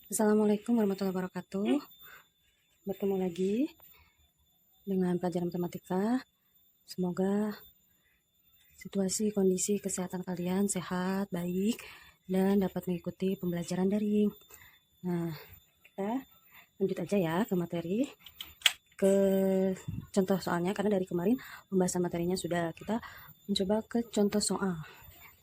Assalamualaikum warahmatullahi wabarakatuh. Bertemu lagi dengan pelajaran matematika. Semoga situasi kondisi kesehatan kalian sehat, baik, dan dapat mengikuti pembelajaran daring. Nah, kita lanjut aja ya ke materi, ke contoh soalnya, karena dari kemarin pembahasan materinya sudah, kita mencoba ke contoh soal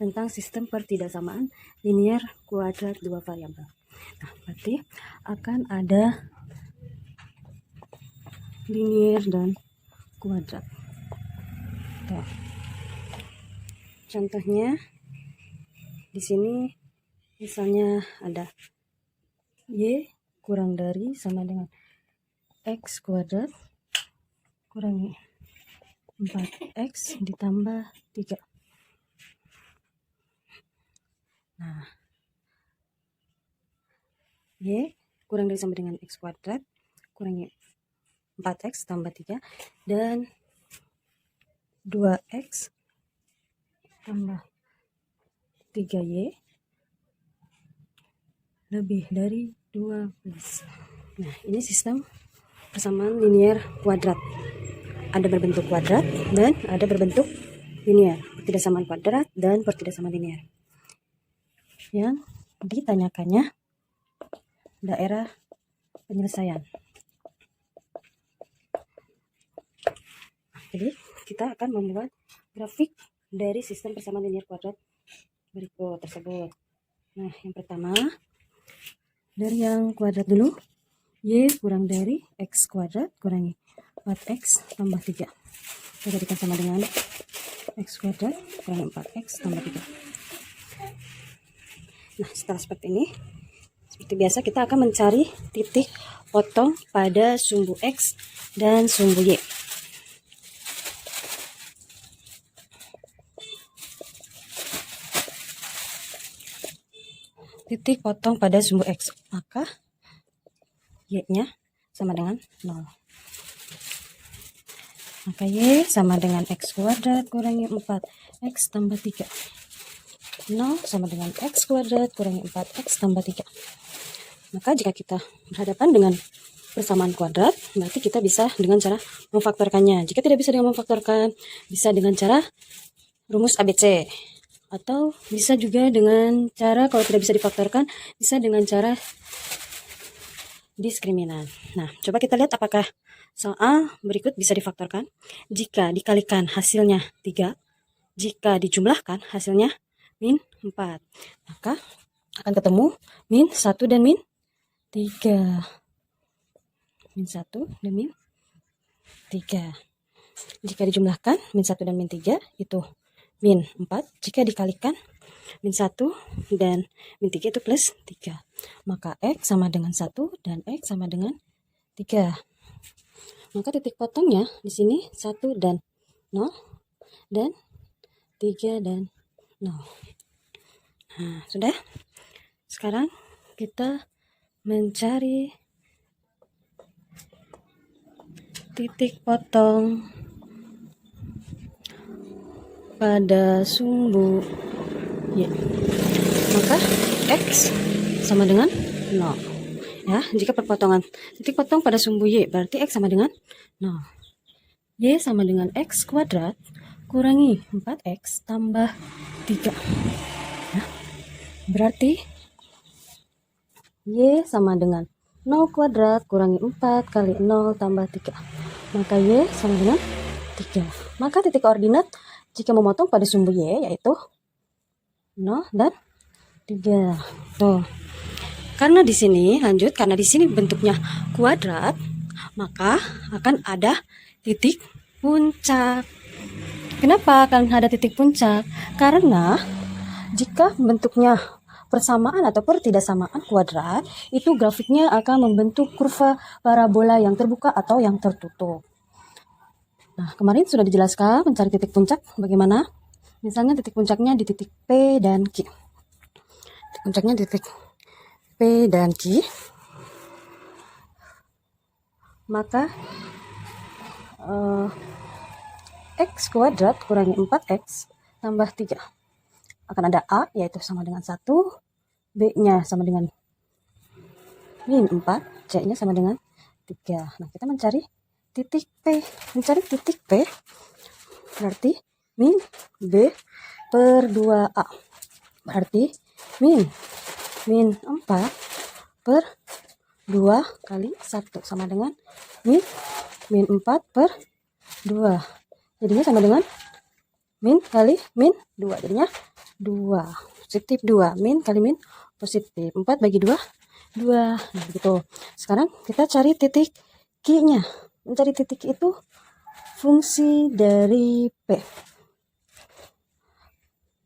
tentang sistem pertidaksamaan linear kuadrat dua variabel. Nah, berarti akan ada linear dan kuadrat. Tuh. Contohnya di sini misalnya ada y kurang dari sama dengan x kuadrat kurangi 4x ditambah 3. Nah, y kurang dari sama dengan x kuadrat kurangi 4x tambah 3 dan 2x tambah 3y lebih dari 12. Nah, ini sistem persamaan linear kuadrat. Ada berbentuk kuadrat dan ada berbentuk linear. Pertidaksamaan kuadrat dan pertidaksamaan linear. Yang ditanyakannya daerah penyelesaian. Jadi kita akan membuat grafik dari sistem persamaan linear kuadrat berikut tersebut. Nah, yang pertama dari yang kuadrat dulu, y kurang dari x kuadrat kurangi 4x tambah 3. Kita jadikan sama dengan x kuadrat kurangi 4x tambah 3. Nah, setelah seperti ini, seperti biasa kita akan mencari titik potong pada sumbu x dan sumbu y. Titik potong pada sumbu x, maka y-nya sama dengan 0. Maka y sama dengan x kuadrat kurangi 4x tambah 3. 0 sama dengan x kuadrat kurangi 4x tambah 3. Maka jika kita berhadapan dengan persamaan kuadrat, berarti kita bisa dengan cara memfaktorkannya. Jika tidak bisa dengan memfaktorkan, bisa dengan cara rumus ABC. Atau bisa juga dengan cara, kalau tidak bisa difaktorkan, bisa dengan cara diskriminan. Nah, coba kita lihat apakah soal berikut bisa difaktorkan. Jika dikalikan hasilnya 3, jika dijumlahkan hasilnya min 4, maka akan ketemu min 1 dan min 3. Min 1 dan min 3. Jika dijumlahkan min 1 dan min 3 itu min 4. Jika dikalikan min 1 dan min 3 itu plus 3. Maka x sama dengan 1 dan x sama dengan 3. Maka titik potongnya di sini 1 dan 0 dan 3 dan 0. Nah, sudah. Sekarang kita mencari titik potong pada sumbu y. Maka x sama dengan 0. Ya, jika perpotongan titik potong pada sumbu y berarti x sama dengan 0. Y sama dengan x kuadrat kurangi 4x tambah 3. Ya, berarti y sama dengan 0 kuadrat kurangi 4 kali 0 tambah 3. Maka y sama dengan 3. Maka titik koordinat jika memotong pada sumbu y yaitu 0 dan 3. Tuh. Karena di sini bentuknya kuadrat, maka akan ada titik puncak. Kenapa akan ada titik puncak? Karena jika bentuknya persamaan atau pertidaksamaan kuadrat, itu grafiknya akan membentuk kurva parabola yang terbuka atau yang tertutup. Nah, kemarin sudah dijelaskan mencari titik puncak bagaimana. Misalnya titik puncaknya di titik P dan Q. Titik puncaknya di titik P dan Q. Maka x kuadrat kurangi 4x tambah 3. Akan ada A, yaitu sama dengan 1. B-nya sama dengan min 4, C-nya sama dengan 3. Nah, kita mencari titik P. Mencari titik P berarti min B per 2A. Berarti min 4 per 2 kali 1 sama dengan min 4 per 2. Jadinya sama dengan min kali min 2. Jadinya 2. Positif 2. Min kali min positif. 4 bagi 2, 2. Nah, begitu. Sekarang kita cari titik Q-nya. Mencari titik Q itu fungsi dari P.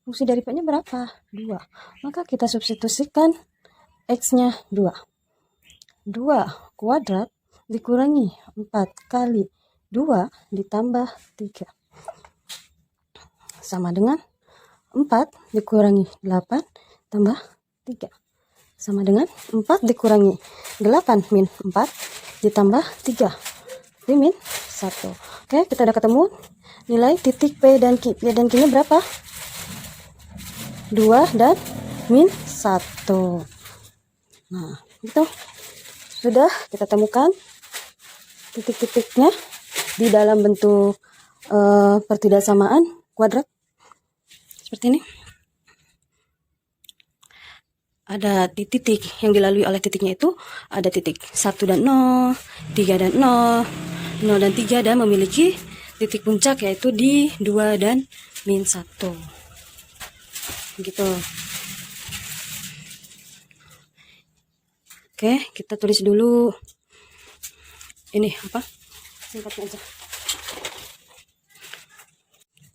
Fungsi dari P-nya berapa? 2. Maka kita substitusikan X-nya 2. 2 kuadrat dikurangi 4 kali 2 ditambah 3. Sama dengan 4 dikurangi 8 tambah 3. Sama dengan 4 dikurangi 8 min 4 ditambah 3. Ini min 1. Oke, kita udah ketemu nilai titik P dan Q. P dan Q-nya berapa? 2 dan min 1. Nah, itu sudah kita temukan titik-titiknya di dalam bentuk pertidaksamaan kuadrat seperti ini. Ada di titik yang dilalui oleh titiknya itu ada titik 1 dan 0, 3 dan 0, 0 dan 3, dan memiliki titik puncak yaitu di 2 dan min 1. Begitu. Oke, kita tulis dulu. Ini apa? Singkatnya aja.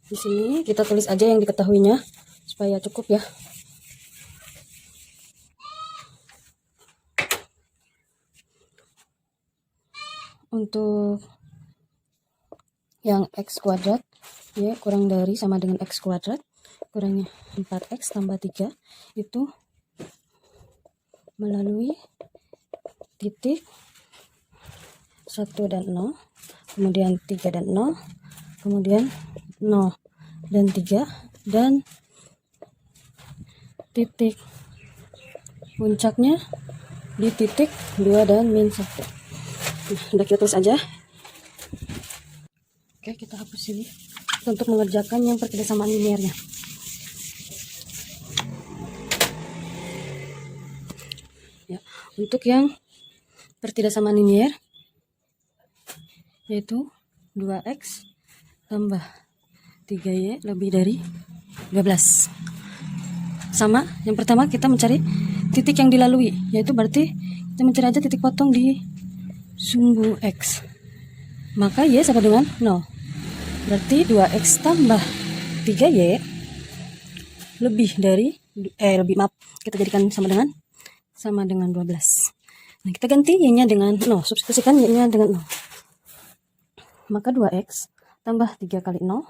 Di sini kita tulis aja yang diketahuinya supaya cukup ya. Untuk yang X kuadrat, ya, kurang dari sama dengan X kuadrat, kurangnya 4X tambah 3, itu melalui titik 1 dan 0, kemudian 3 dan 0, kemudian 0 dan 3, dan titik puncaknya di titik 2 dan min 1. Nah, udah kita tulis aja. Oke, kita hapus ini untuk mengerjakan yang pertidaksamaan linearnya. Ya, untuk yang pertidaksamaan linear yaitu 2x tambah 3y lebih dari 12. Sama, yang pertama kita mencari titik yang dilalui, yaitu berarti kita mencari aja titik potong di sumbu X. Maka Y sama dengan 0. Berarti 2X tambah 3Y lebih dari, kita jadikan sama dengan 12. Nah, kita ganti Y-nya dengan 0, substitusikan Y-nya dengan 0. Maka 2X tambah 3 kali 0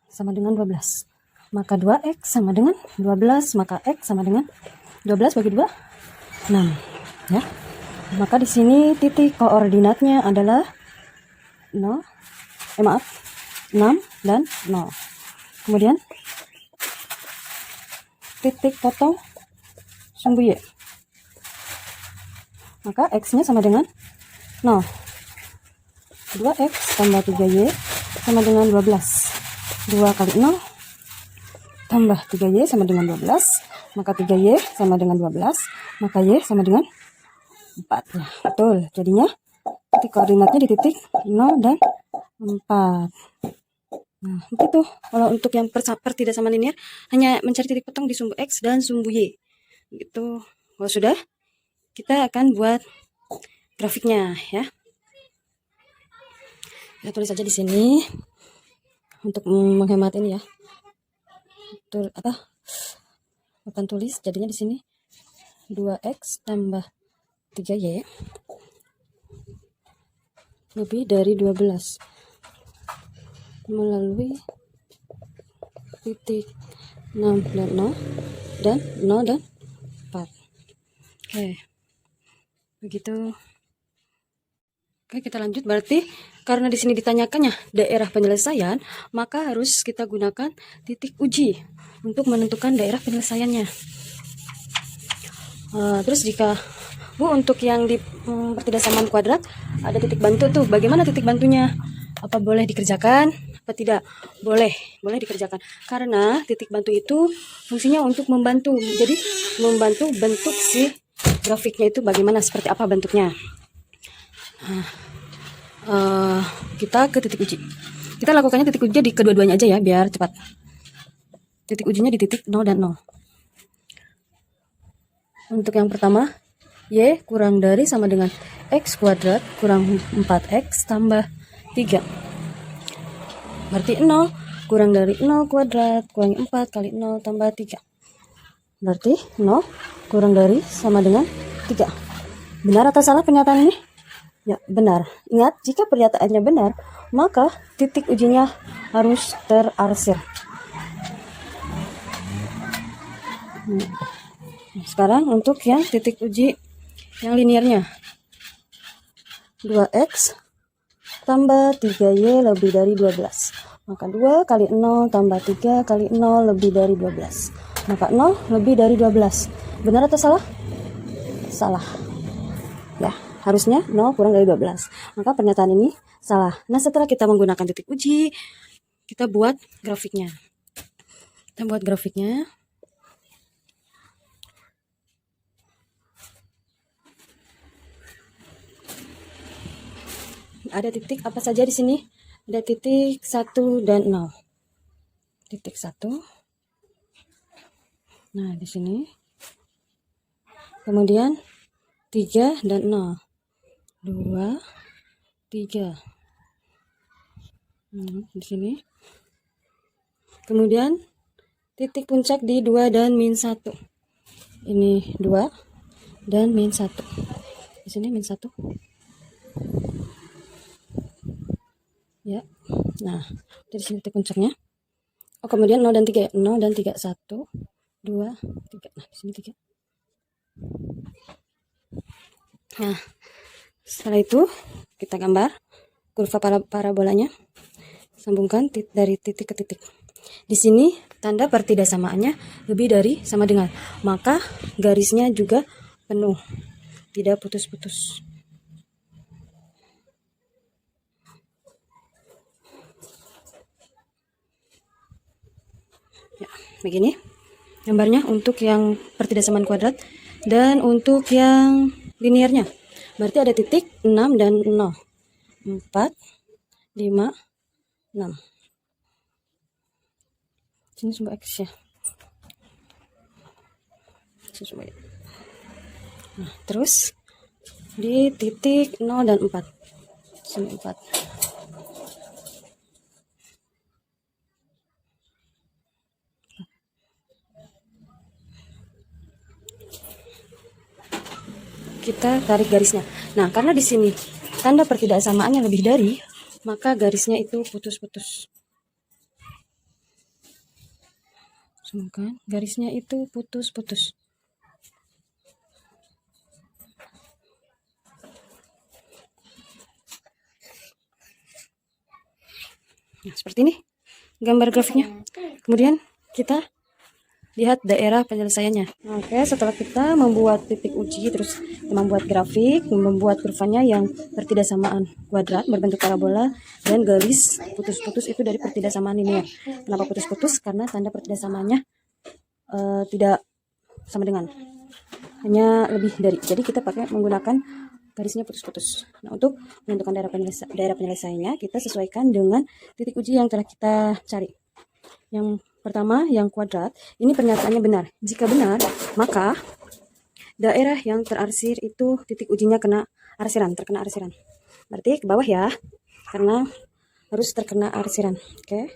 sama dengan 12. Maka 2X sama dengan 12, maka X sama dengan 12 bagi 2, 6. Ya. Maka di sini titik koordinatnya adalah 6 dan 0. Kemudian titik potong sumbu Y. Maka X-nya sama dengan 0. 2X tambah 3Y sama dengan 12. 2 kali 0 tambah 3Y sama dengan 12. Maka 3Y sama dengan 12. Maka Y sama dengan 4. Nah, betul. Jadinya titik koordinatnya di titik 0 dan 4. Nah, begitu. Kalau untuk yang pertidaksamaan linear hanya mencari titik potong di sumbu X dan sumbu Y. Gitu. Kalau sudah, kita akan buat grafiknya ya. Kita tulis aja di sini untuk menghemat ini ya. Papan tulis jadinya di sini 2X tambah 3Y lebih dari 12 melalui titik 6 dan 0 dan 0 dan 4. Oke. Begitu. Oke, kita lanjut. Berarti karena di sini ditanyakannya daerah penyelesaian, maka harus kita gunakan titik uji untuk menentukan daerah penyelesaiannya. Terus jika Bu untuk yang di pertidasamaan kuadrat ada titik bantu tuh. Bagaimana titik bantunya? Apa boleh dikerjakan? Apa tidak? Boleh dikerjakan. Karena titik bantu itu fungsinya untuk membantu. Jadi membantu bentuk si grafiknya itu bagaimana, seperti apa bentuknya. Kita ke titik uji. Kita lakukannya titik ujinya di kedua-duanya aja ya, biar cepat. Titik ujinya di titik 0 dan 0. Untuk yang pertama, Y kurang dari sama dengan X kuadrat kurang 4X tambah 3. Berarti 0 kurang dari 0 kuadrat kurangi 4 kali 0 tambah 3. Berarti 0 kurang dari sama dengan 3. Benar atau salah pernyataan ini? Ya, benar. Ingat, jika pernyataannya benar, maka titik ujinya harus terarsir. Sekarang untuk yang titik uji yang linearnya. 2X tambah 3Y lebih dari 12. Maka 2 kali 0 tambah 3 kali 0 lebih dari 12. Maka 0 lebih dari 12. Benar atau salah? Salah. Ya, harusnya 0 kurang dari 12. Maka pernyataan ini salah. Nah, setelah kita menggunakan titik uji, kita buat grafiknya. Ada titik apa saja di sini? Ada titik 1 dan 0. Titik 1. Nah, di sini. Kemudian 3 dan 0. 2, 3. Di sini. Kemudian titik puncak di 2 dan min 1. Ini 2 dan min 1. Di sini min 1. Ya. Nah, dari sini titik puncaknya. Oh, kemudian 0 dan 3 ya. 0 dan 3. 1, 2, 3. Nah, di sini 3. Nah, setelah itu kita gambar kurva parabolanya. Sambungkan dari titik ke titik. Di sini tanda pertidaksamaannya lebih dari sama dengan. Maka garisnya juga penuh. Tidak putus-putus. Ya, begini gambarnya untuk yang pertidaksamaan kuadrat dan untuk yang linearnya. Berarti ada titik 6 dan 0. 4, 5, 6. Sini semua X ya. Nah, terus di titik 0 dan 4. Sini 4. Kita tarik garisnya. Nah, karena di sini tanda pertidaksamaannya lebih dari, maka garisnya itu putus-putus. Kan? Garisnya itu putus-putus. Nah, seperti ini gambar grafiknya. Kemudian kita lihat daerah penyelesaiannya. Oke, setelah kita membuat titik uji, terus membuat grafik, membuat kurvanya yang pertidaksamaan kuadrat berbentuk parabola dan garis putus-putus itu dari pertidaksamaan linear. Kenapa putus-putus? Karena tanda pertidaksamaannya tidak sama dengan, hanya lebih dari. Jadi kita pakai menggunakan garisnya putus-putus. Nah, untuk menentukan daerah penyelesaiannya, kita sesuaikan dengan titik uji yang telah kita cari. Yang pertama, yang kuadrat, ini pernyataannya benar. Jika benar, maka daerah yang terarsir itu titik ujinya terkena arsiran. Berarti ke bawah ya, karena harus terkena arsiran. Oke,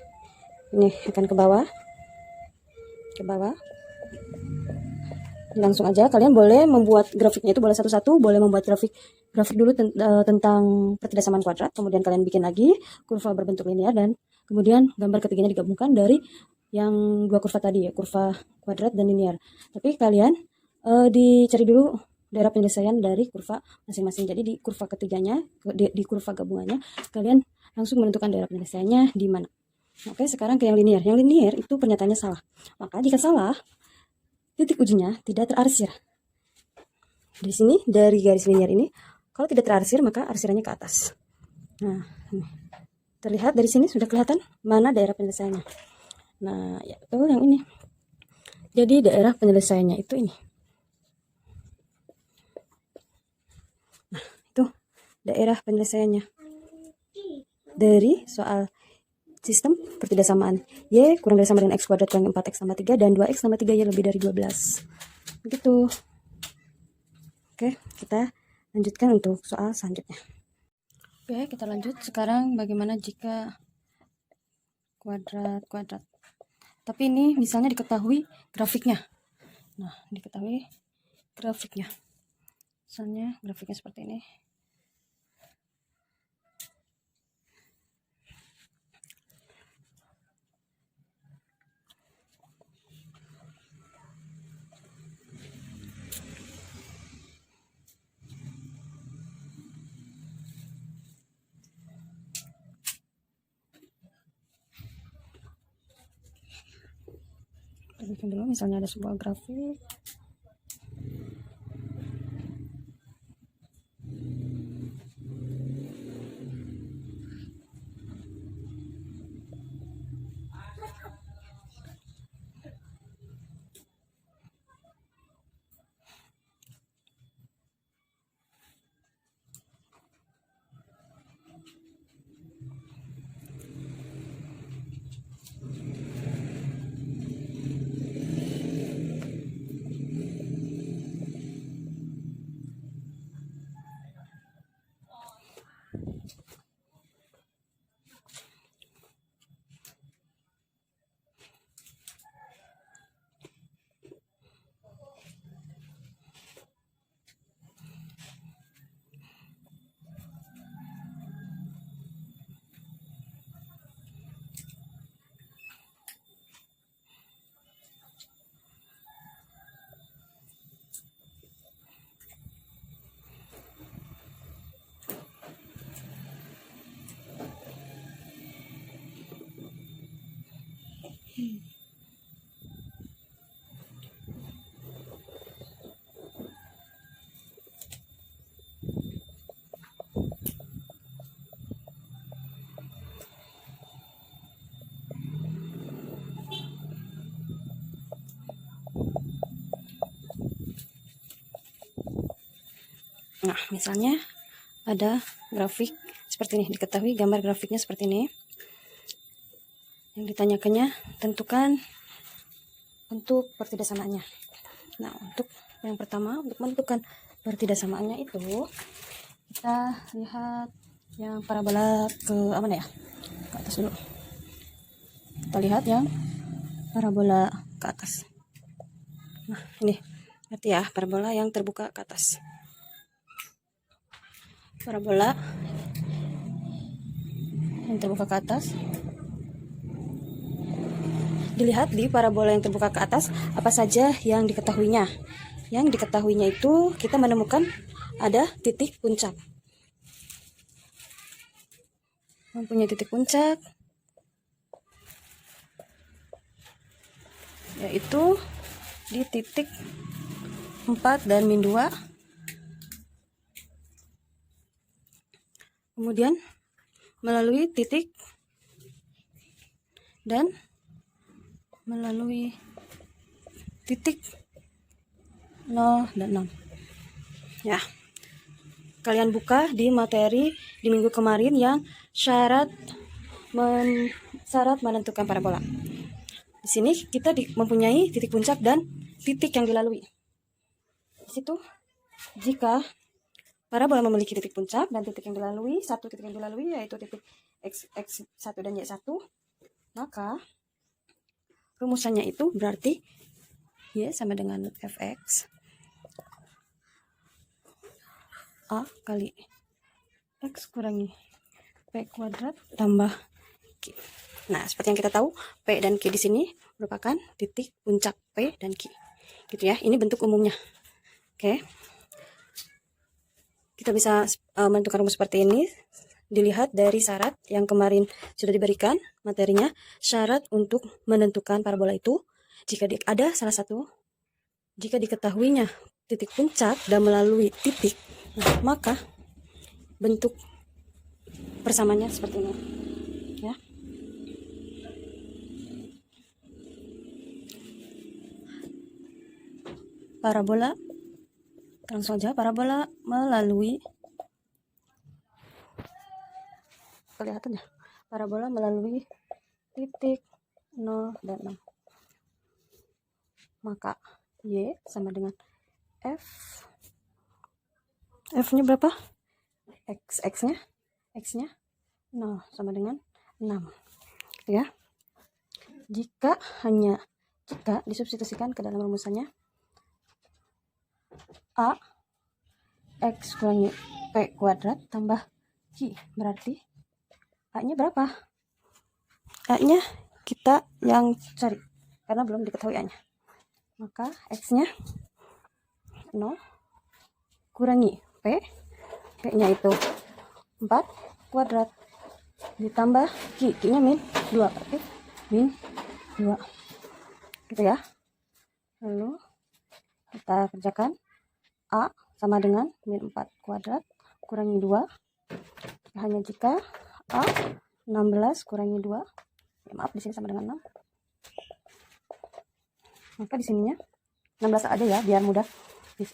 ini akan ke bawah. Langsung aja, kalian boleh membuat grafiknya itu boleh satu-satu, boleh membuat grafik dulu tentang pertidaksamaan kuadrat, kemudian kalian bikin lagi kurva berbentuk linear, dan kemudian gambar ketiganya digabungkan dari yang dua kurva tadi ya, kurva kuadrat dan linear. Tapi kalian dicari dulu daerah penyelesaian dari kurva masing-masing. Jadi di kurva ketiganya, di kurva gabungannya, kalian langsung menentukan daerah penyelesaiannya di mana. Oke, sekarang ke yang linear. Yang linear itu pernyataannya salah. Maka jika salah, titik ujinya tidak terarsir. Di sini dari garis linier ini, kalau tidak terarsir maka arsirannya ke atas. Nah, ini. Terlihat dari sini sudah kelihatan mana daerah penyelesaiannya. Nah, yaitu yang ini. Jadi daerah penyelesaiannya itu ini. Nah, itu daerah penyelesaiannya. Dari soal sistem pertidaksamaan. Y kurang dari sama dengan X kuadrat kurang 4X tambah 3 dan 2X tambah 3 Y lebih dari 12. Begitu. Oke, kita lanjutkan untuk soal selanjutnya. Oke, kita lanjut. Sekarang bagaimana jika kuadrat. Tapi ini misalnya diketahui grafiknya. Nah, diketahui grafiknya. Misalnya grafiknya seperti ini. Bikin dulu, misalnya ada sebuah grafik. Nah, misalnya ada grafik seperti ini, diketahui gambar grafiknya seperti ini. Yang ditanyakannya, tentukan bentuk pertidaksamaannya. Nah, untuk yang pertama, untuk menentukan pertidaksamaannya itu, kita lihat yang parabola ke mana ya? Ke atas dulu. Kita lihat yang parabola ke atas. Nah, ini berarti ya parabola yang terbuka ke atas. Parabola yang terbuka ke atas. Dilihat di parabola yang terbuka ke atas apa saja yang diketahuinya. Yang diketahuinya itu kita menemukan ada titik puncak. Mempunyai titik puncak yaitu di titik 4 dan min 2. Kemudian melalui titik dan melalui titik 0 dan 6. Ya, kalian buka di materi di minggu kemarin yang syarat menentukan parabola. Di sini kita mempunyai titik puncak dan titik yang dilalui. Di situ, jika parabola memiliki titik puncak dan titik yang dilalui, satu titik yang dilalui yaitu titik X1 dan Y1, maka rumusannya itu berarti Y sama dengan Fx A kali X kurangi P kuadrat tambah Q. Nah, seperti yang kita tahu, P dan Q di sini merupakan titik puncak P dan Q. Gitu ya, ini bentuk umumnya. Oke. Kita bisa menentukan rumus seperti ini. Dilihat dari syarat yang kemarin sudah diberikan materinya. Syarat untuk menentukan parabola itu, jika ada salah satu, jika diketahuinya titik puncak dan melalui titik, maka bentuk persamanya seperti ini ya. Parabola, langsung aja, parabola melalui, kelihatan ya, parabola melalui titik 0 dan 6, maka Y sama dengan F nya berapa? X nya 0 sama dengan 6 ya. Jika disubstitusikan ke dalam rumusannya, A X kurangi P kuadrat tambah Q, berarti A nya berapa? A nya kita yang cari karena belum diketahui A nya, maka X nya 0 kurangi P nya itu 4 kuadrat ditambah Q nya min 2, berarti min 2 gitu ya. Lalu kita kerjakan, A sama dengan min 4 kuadrat kurangi 2, hanya jika A 16 kurangi 2, ya maaf di sini sama dengan 6, maka di sininya 16 aja ya biar mudah di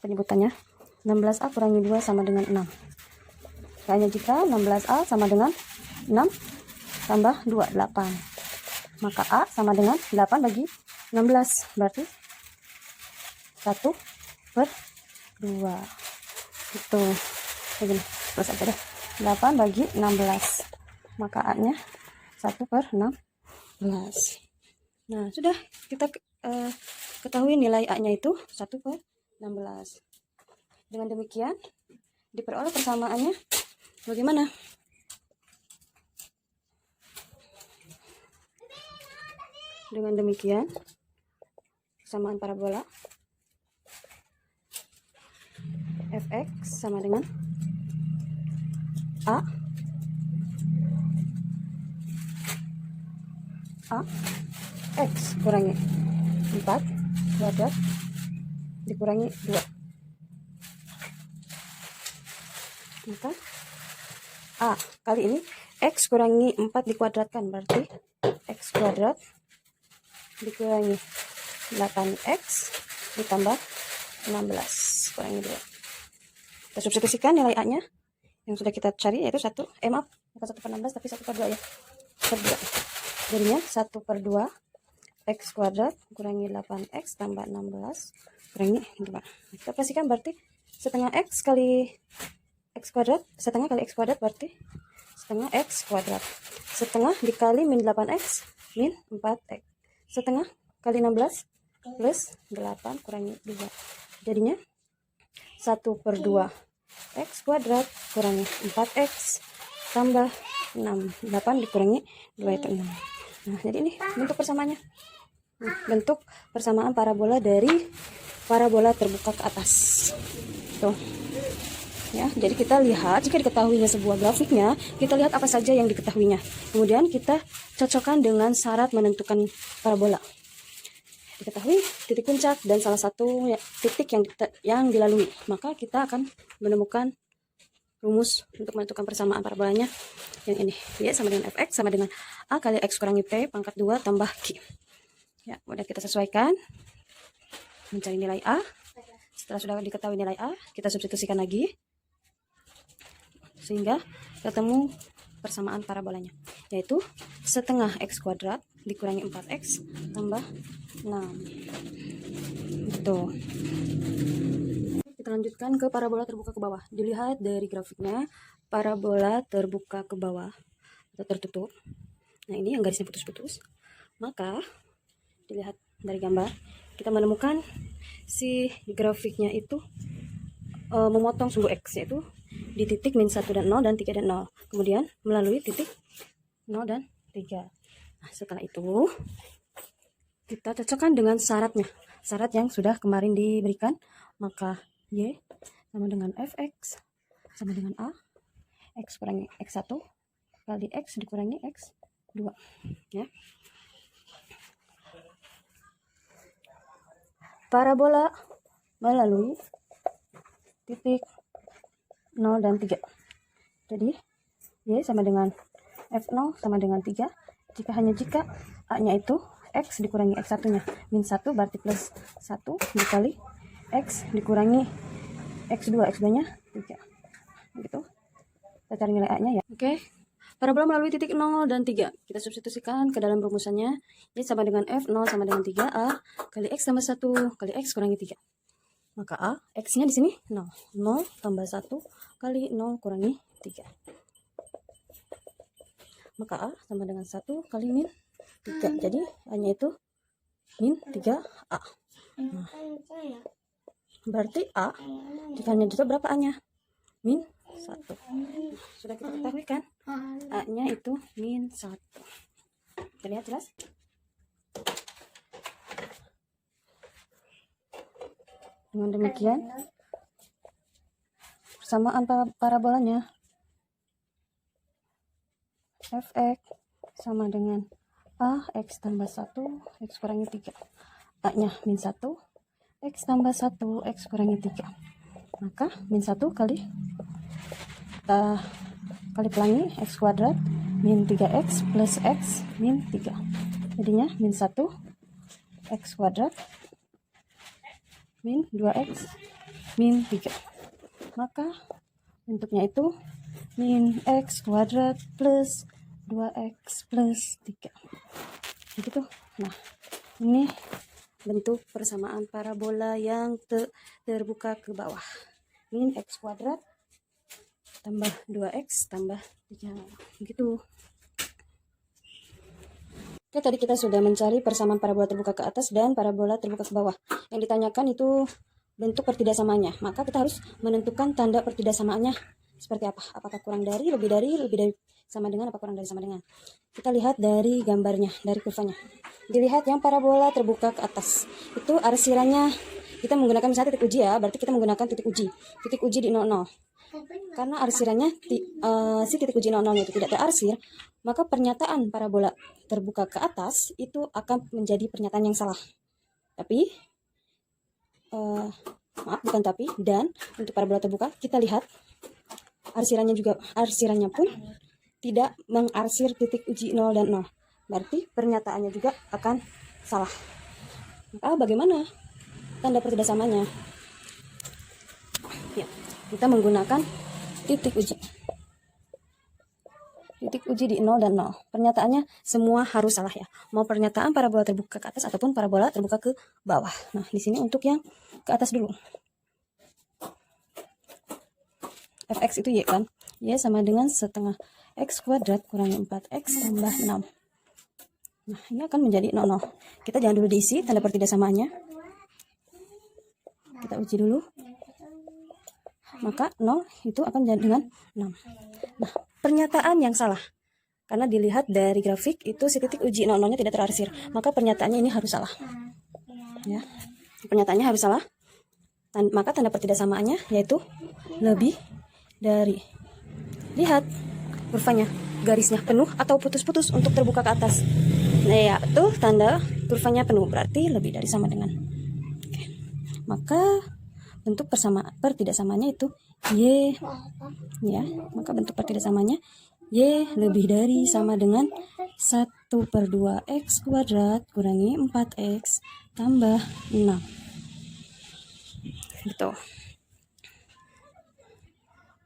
penyebutannya. 16A kurangi 2 sama dengan 6, hanya jika 16A sama dengan 6 tambah 2, 8, maka A sama dengan 8 bagi 16, berarti 1/2 gitu. Begini terus aja deh, 8 bagi 16, maka A nya 1/16. Nah sudah kita ketahui nilai A nya itu 1/16. Dengan demikian diperoleh persamaannya bagaimana? Dengan demikian persamaan parabola fx sama dengan A x kurangi 4 kuadrat dikurangi 2, maka A kali ini x kurangi 4 dikuadratkan, berarti x kuadrat dikurangi 8x ditambah 16 kurangi 2. Kita substitusikan nilai A nya yang sudah kita cari, yaitu 1, maaf bukan 1/16 tapi 1/2 ya, per 2, jadinya 1/2 x kuadrat kurangi 8x tambah 16 kurangi 2. Kita operasikan, berarti setengah x kali x kuadrat, setengah kali x kuadrat berarti setengah x kuadrat, setengah dikali min 8x min 4x, setengah kali 16 plus 8 kurangi 2, jadinya 1/2 x kuadrat kurangi 4x tambah 6, 8 dikurangi 2 itu 6. Nah jadi ini bentuk persamaannya. Nah, bentuk persamaan parabola dari parabola terbuka ke atas tuh ya. Jadi kita lihat, jika diketahuinya sebuah grafiknya, kita lihat apa saja yang diketahuinya, kemudian kita cocokkan dengan syarat menentukan parabola. Diketahui titik puncak dan salah satu titik yang dilalui, maka kita akan menemukan rumus untuk menentukan persamaan parabolanya yang ini. Y sama dengan fx sama dengan A kali x kurangi p pangkat 2 tambah q. Ya, mudah kita sesuaikan, mencari nilai A. Setelah sudah diketahui nilai A, kita substitusikan lagi sehingga ketemu persamaan parabolanya, yaitu setengah x kuadrat dikurangi 4x tambah 6 gitu. Kita lanjutkan ke parabola terbuka ke bawah. Dilihat dari grafiknya, parabola terbuka ke bawah atau tertutup, nah ini yang garisnya putus-putus, maka dilihat dari gambar kita menemukan si grafiknya itu memotong sumbu x, yaitu di titik min 1 dan 0 dan 3 dan 0, kemudian melalui titik 0 dan 3. Nah, setelah itu kita cocokkan dengan syaratnya, syarat yang sudah kemarin diberikan, maka y sama dengan fx sama dengan A x kurangi x1 kali x dikurangi x2 ya. Parabola melalui titik 0 dan 3. Jadi Y sama dengan F0 sama dengan 3 jika A-nya itu X dikurangi X1 nya min 1 berarti plus 1 dikali X dikurangi X2 nya 3 gitu. Kita cari nilai A-nya ya. Oke. Parabola melalui titik 0 dan 3 kita substitusikan ke dalam rumusannya. Y sama dengan F0 sama dengan 3A kali X tambah 1 kali X kurangi 3. Maka A, X-nya di sini 0. 0 tambah 1 kali 0 kurangi 3. Maka A sama dengan 1 kali min 3. Jadi A-nya itu min 3A. Nah, berarti A dikalinya juga berapa A-nya? Min 1. Sudah kita ketahui kan? A-nya itu min 1. Kita lihat jelas? Dengan demikian, persamaan parabolanya Fx sama dengan A X tambah 1 X kurangi 3. A-nya min 1 X tambah 1 X kurangi 3. Maka min 1 kali pelangi X kuadrat min 3X plus X min 3. Jadinya min 1 X kuadrat min 2X min 3. Maka bentuknya itu min X kuadrat plus 2X plus 3. Begitu. Nah, ini bentuk persamaan parabola yang terbuka ke bawah. Min X kuadrat tambah 2X tambah 3. Begitu. Oke, tadi kita sudah mencari persamaan parabola terbuka ke atas dan parabola terbuka ke bawah. Yang ditanyakan itu bentuk pertidaksamaannya. Maka kita harus menentukan tanda pertidaksamaannya seperti apa. Apakah kurang dari, lebih dari, sama dengan, apa kurang dari, sama dengan. Kita lihat dari gambarnya, dari kurvanya. Dilihat yang parabola terbuka ke atas. Itu arsirannya, kita menggunakan misalnya titik uji ya, berarti kita menggunakan titik uji. Titik uji di 00. Karena arsirannya si titik uji 00-nya itu tidak terarsir, maka pernyataan parabola terbuka ke atas itu akan menjadi pernyataan yang salah. Tapi maaf, bukan tapi, dan untuk parabola terbuka kita lihat arsirannya pun tidak mengarsir titik uji 0 dan 0. Berarti pernyataannya juga akan salah. Maka bagaimana tanda pertidaksamanya? Ya, kita menggunakan titik uji. Titik uji di 0 dan 0. Pernyataannya semua harus salah ya. Mau pernyataan parabola terbuka ke atas ataupun parabola terbuka ke bawah. Nah, di sini untuk yang ke atas dulu. Fx itu Y kan. Y sama dengan setengah X kuadrat kurangi 4X tambah 6. Nah, ini akan menjadi 00. Kita jangan dulu diisi tanda pertidaksamaannya. Kita uji dulu. Maka 0 itu akan jadi dengan 6. Nah, pernyataan yang salah. Karena dilihat dari grafik itu si titik uji 00-nya tidak terarsir. Maka pernyataannya ini harus salah. Ya. Pernyataannya harus salah. Maka tanda pertidaksamaannya yaitu lebih dari. Lihat kurvanya, garisnya penuh atau putus-putus untuk terbuka ke atas. Nah, ya, tuh tanda kurvanya penuh, berarti lebih dari sama dengan. Oke. Maka bentuk pertidaksamaannya itu Y, ya. Maka bentuk pertidaksamaannya Y lebih dari sama dengan 1/2X kuadrat kurangi 4X tambah 6. Gitu.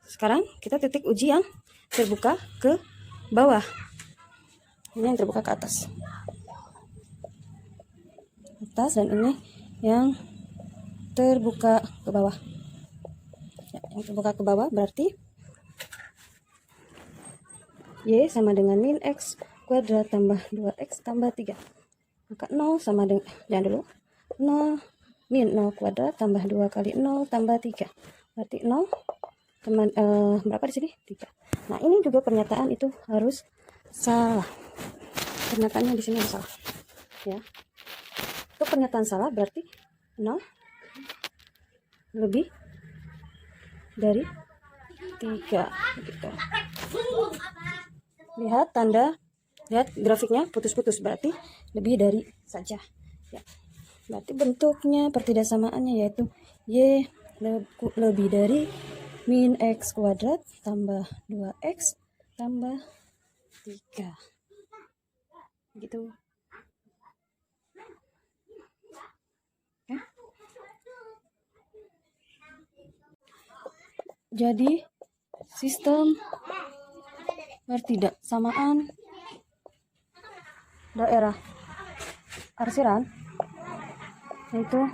Sekarang kita titik uji yang terbuka ke bawah. Ini yang terbuka ke atas. Dan ini yang terbuka ke bawah. Ya, yang terbuka ke bawah berarti Y sama dengan min X kuadrat tambah 2X tambah 3. Maka 0 sama dengan, jangan dulu, 0 min 0 kuadrat tambah 2 kali 0 tambah 3. Berarti 0 berapa di sini? 3. Nah, ini juga pernyataan itu harus salah. Pernyataannya di sini harus salah. Ya. Itu pernyataan salah berarti 0 lebih dari 3 gitu. Lihat grafiknya putus-putus, berarti lebih dari saja. Ya. Berarti bentuknya pertidaksamaannya yaitu Y lebih dari min X kuadrat tambah 2X tambah 3. Gitu. Oke. Jadi sistem ketidaksamaan daerah arsiran yaitu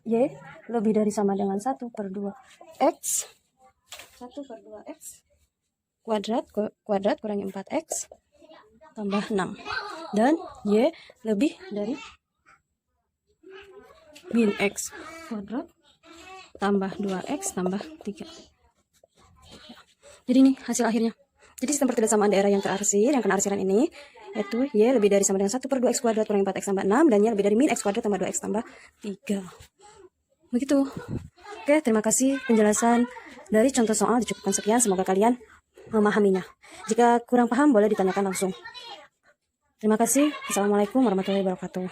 Y lebih dari sama dengan 1/2X 1/2X kuadrat kurangi 4X tambah 6, dan Y lebih dari min X kuadrat tambah 2X tambah 3. Jadi ini hasil akhirnya. Jadi sistem pertidaksamaan daerah yang terarsir, yang kena arsiran ini, yaitu Y lebih dari sama dengan 1/2X kuadrat kurangi 4X tambah 6, dan Y lebih dari min X kuadrat tambah 2X tambah 3. Begitu. Oke, terima kasih penjelasan dari contoh soal dicukupkan sekian. Semoga kalian memahaminya. Jika kurang paham, boleh ditanyakan langsung. Terima kasih. Assalamualaikum warahmatullahi wabarakatuh.